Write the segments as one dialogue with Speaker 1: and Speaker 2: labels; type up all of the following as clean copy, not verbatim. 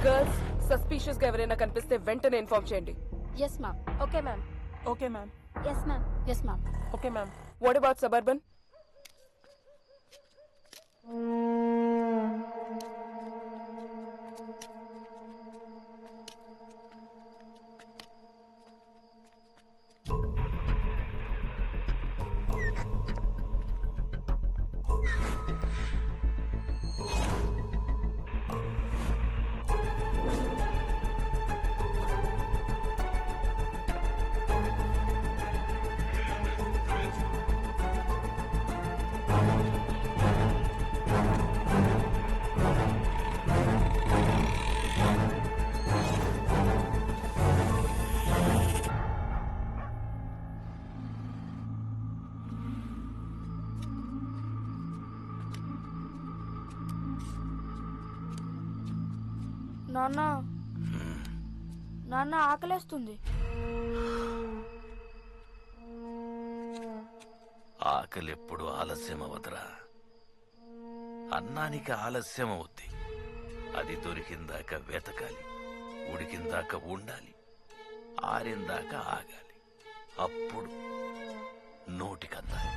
Speaker 1: Girls suspicious గా ఎవరైనా కనిపిస్తే వెంటనే ఇన్ఫార్మ్ చేయండి.
Speaker 2: Yes ma'am.
Speaker 3: Okay ma'am.
Speaker 1: Okay ma'am.
Speaker 2: Yes ma'am. Yes ma'am.
Speaker 1: Okay ma'am. What about suburban?
Speaker 2: నాన్న నాన్న ఆకలేస్తుంది.
Speaker 4: ఆకలెప్పుడు ఆలస్యం అవదురా. అన్నానికి ఆలస్యం అవుద్ది. అది దొరికిందాక వెతకాలి, ఉడికిందాక ఉండాలి, ఆరిందాక ఆగాలి, అప్పుడు నోటికందాలి.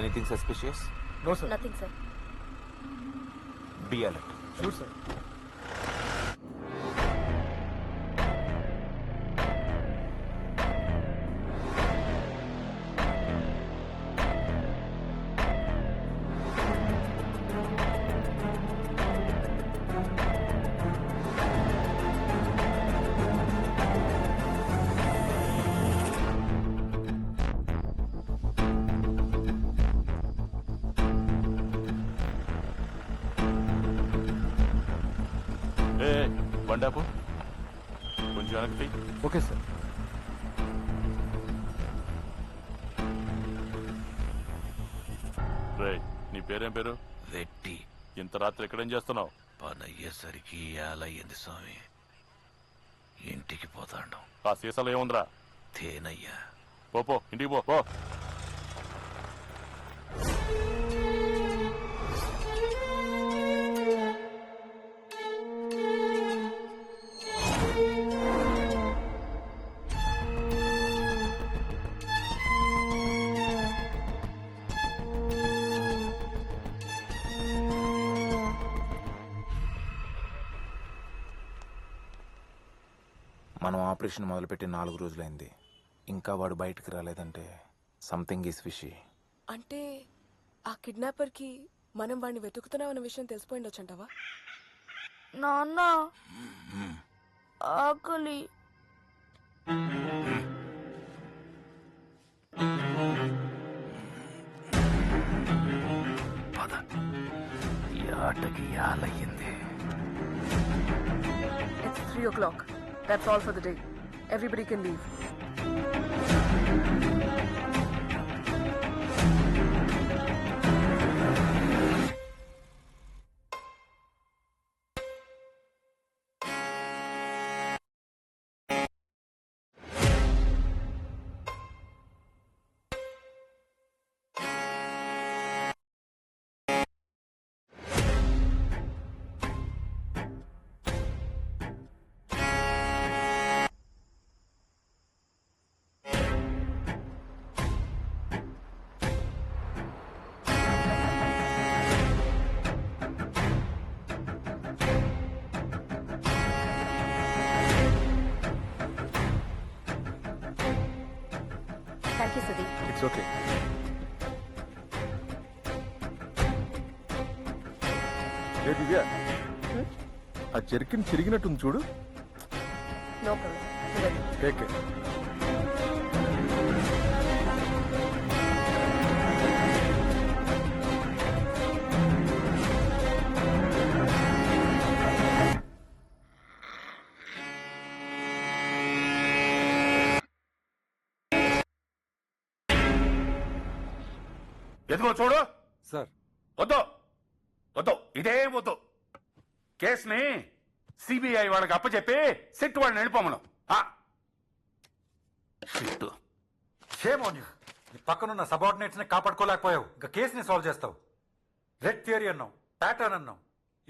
Speaker 5: Anything suspicious?
Speaker 6: No, sir.
Speaker 3: Nothing sir.
Speaker 5: Be alert.
Speaker 6: Sure, sir.
Speaker 7: బండాపు కొంచెం వెనక్కి.
Speaker 6: Okay, sir.
Speaker 7: రే, నీ పేరేం పేరు?
Speaker 4: వెట్టి.
Speaker 7: ఇంత రాత్రి ఎక్కడేం చేస్తున్నావు?
Speaker 4: పనయ్యేసరికి ఏలయ్యింది స్వామి. ఇంటికి పోతాండం.
Speaker 7: ఆ సీసాలో ఏముందిరా?
Speaker 4: తేనయ్యా.
Speaker 7: పో ఇంటికి పో.
Speaker 5: మనం ఆపరేషన్ మొదలుపెట్టి 4 రోజులైంది. ఇంకా వాడు బయటికి రాలేదంటే సంథింగ్ ఈస్ ఫిషీ.
Speaker 1: అంటే ఆ కిడ్నాపర్ కి మనం వాడిని వెతుకుతున్నామన్న విషయం తెలిసిపోయిండొచ్చంటావా?
Speaker 2: నాన్న ఆకలి.
Speaker 4: పద. ఈ ఆటకి ఏలయ్యింది.
Speaker 1: It's 3 o'clock. That's all for the day. Everybody can leave.
Speaker 3: Thank you Sudhi.
Speaker 6: It's okay. ఏ దివ్య, ఆ జర్కిన్ చిరిగినట్టుంది చూడు.
Speaker 1: No problem.
Speaker 6: Take care.
Speaker 4: ఎదుగో చూడు.
Speaker 6: సార్,
Speaker 4: వద్దు ఇదే వద్దు. కేసుని సిబిఐ వాళ్ళకి అప్పచెప్పి సిట్ వాళ్ళని వెళ్ళిపోమను. Shame on you.
Speaker 8: పక్కనున్న సబార్డినేట్స్ ని కాపాడుకోలేకపోయావు. ఇంకా కేసుని సాల్వ్ చేస్తావు. రెడ్ థియరీ అన్నావు, ప్యాటర్న్ అన్నావు.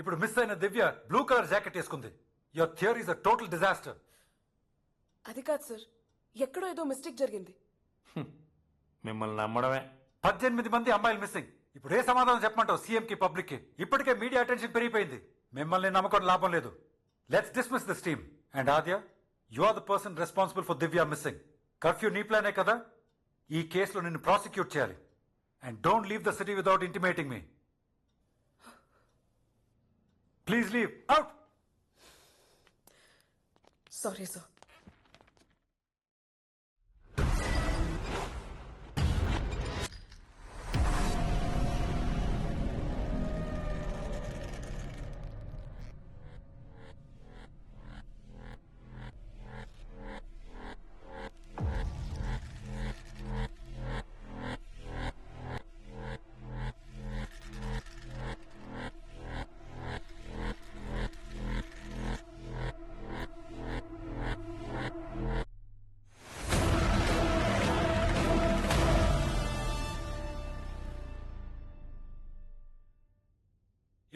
Speaker 8: ఇప్పుడు మిస్ అయిన దివ్య బ్లూ కలర్ జాకెట్ వేసుకుంది. Your theory is a total disaster.
Speaker 1: అది కాదు సార్, ఎక్కడో ఏదో మిస్టేక్ జరిగింది.
Speaker 9: మిమ్మల్ని నమ్మడమే.
Speaker 8: 18 మంది అమ్మాయిలు మిస్సింగ్. ఇప్పుడు ఏ సమాధానం చెప్పమంటావు సీఎం కి, పబ్లిక్ కి? ఇప్పటికే మీడియా అటెన్షన్ పెరిగిపోయింది. మిమ్మల్ని నమ్మకం లాభం లేదు. Let's dismiss this team. And Aadya, you are the person responsible for Divya missing. Curfew నీ ప్లానే కదా? ఈ కేసులో నిన్ను ప్రాసిక్యూట్ చేయాలి. And don't leave the city without intimating me. Please leave out.
Speaker 1: Sorry sir.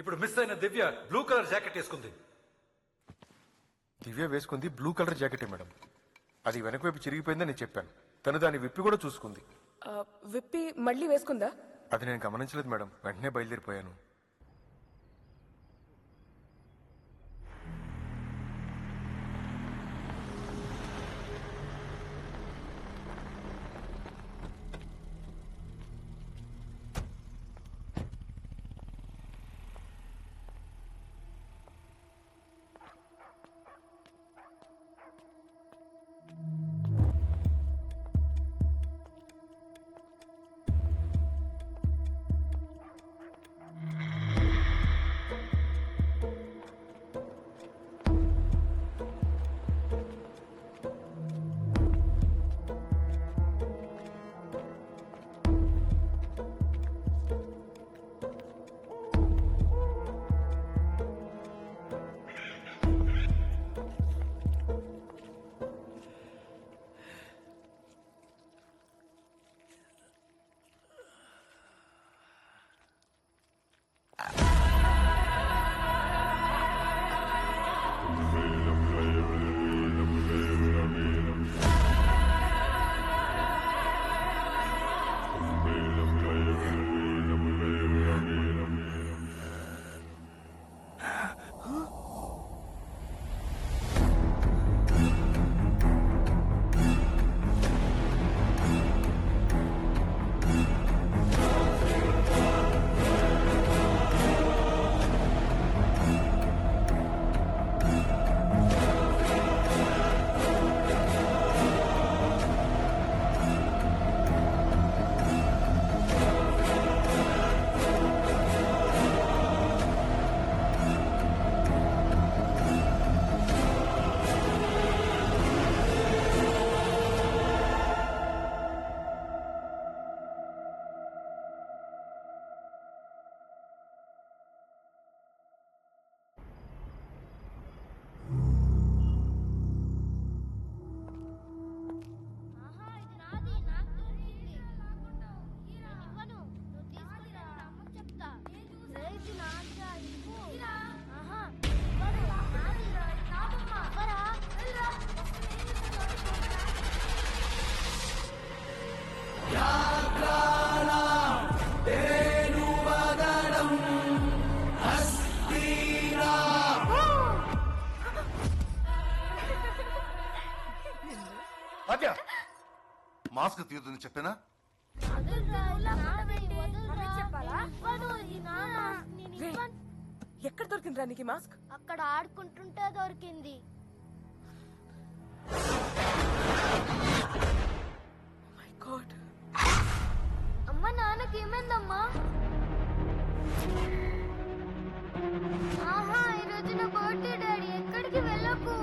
Speaker 8: ఇప్పుడు మిస్ అయిన దివ్య బ్లూ కలర్ జాకెట్ వేసుకుంది.
Speaker 6: దివ్య వేసుకుంది బ్లూ కలర్ జాకెటే మేడం. అది వెనక వైపు చిరిగిపోయిందని నేను చెప్పాను. తను దాన్ని విప్పి కూడా చూసుకుంది.
Speaker 1: విప్పి మళ్ళీ వేసుకుందా?
Speaker 6: అది నేను గమనించలేదు మేడం. వెంటనే బయలుదేరిపోయాను.
Speaker 10: మాస్క్ తీయొద్దని చెప్పానా?
Speaker 1: ఎక్కడ దొరికిందిరా నీకు మాస్క్?
Speaker 2: అక్కడ ఆడుకుంటుంటే దొరికింది.
Speaker 1: My God.
Speaker 2: అమ్మ నాన్నకి ఏమైందమ్మా? ఆహా, ఈరోజు నా బర్త్డే డాడీ. ఎక్కడికి వెళ్ళకు.